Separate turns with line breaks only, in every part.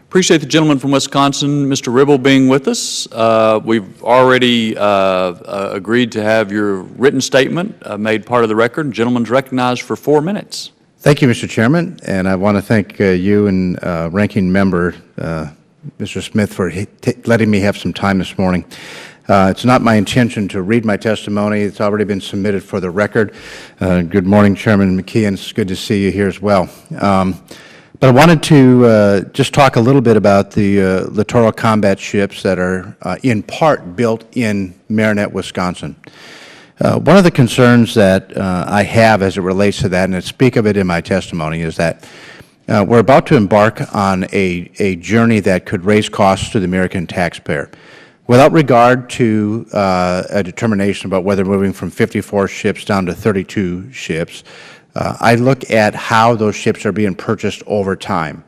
Appreciate the gentleman from Wisconsin, Mr. Ribble, being with us. We've already agreed to have your written statement made part of the record. Gentleman's recognized for 4 minutes.
Thank you, Mr. Chairman, and I want to thank you and Ranking Member Mr. Smith for letting me have some time this morning. It's not my intention to read my testimony. It's already been submitted for the record. Good morning, Chairman McKeon. It's good to see you here as well. But I wanted to just talk a little bit about the Littoral-combat ships that are in part built in Marinette, Wisconsin. One of the concerns that I have as it relates to that, and I speak of it in my testimony, is that we're about to embark on a journey that could raise costs to the American taxpayer. Without regard to a determination about whether moving from 54 ships down to 32 ships, I look at how those ships are being purchased over time.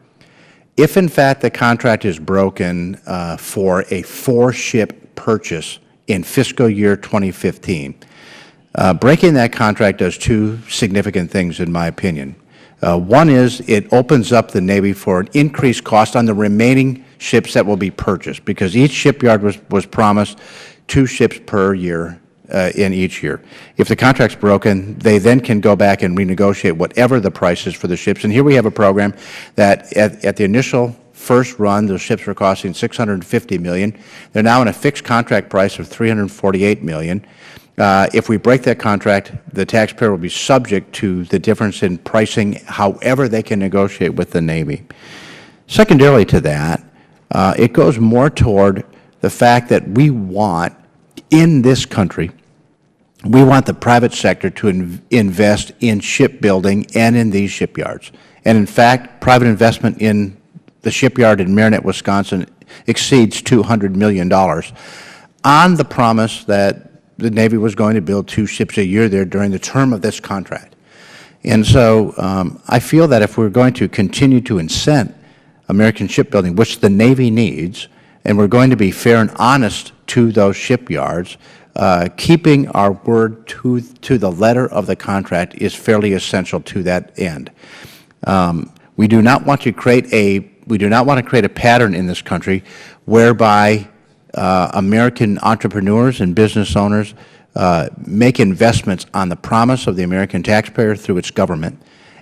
If, in fact, the contract is broken for a 4-ship purchase in fiscal year 2015, breaking that contract does 2 significant things, in my opinion. One is it opens up the Navy for an increased cost on the remaining ships that will be purchased, because each shipyard was promised 2 ships per year in each year. If the contract's broken, they then can go back and renegotiate whatever the price is for the ships. And here we have a program that at the initial first run, those ships were costing $650 million. They're now in a fixed contract price of $348 million. If we break that contract, the taxpayer will be subject to the difference in pricing however they can negotiate with the Navy. Secondarily to that, it goes more toward the fact that we want, in this country, we want the private sector to invest in shipbuilding and in these shipyards. And in fact, private investment in the shipyard in Marinette, Wisconsin exceeds $200 million on the promise that the Navy was going to build 2 ships a year there during the term of this contract. And so I feel that if we're going to continue to incent American shipbuilding, which the Navy needs, and we're going to be fair and honest to those shipyards, keeping our word to the letter of the contract is fairly essential to that end. We do not want to create a pattern in this country whereby American entrepreneurs and business owners make investments on the promise of the American taxpayer through its government,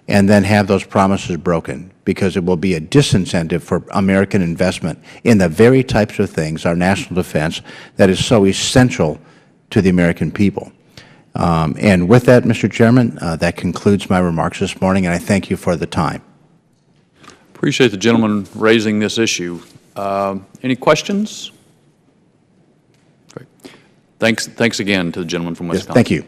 and then have those promises broken, because it will be a disincentive for American investment in the very types of things, our national defense, that is so essential to the American people. And with that, Mr. Chairman, that concludes my remarks this morning, and I thank you for the time.
Appreciate the gentleman raising this issue. Any questions? Great. Thanks again to the gentleman from Wisconsin.
Yes, thank you.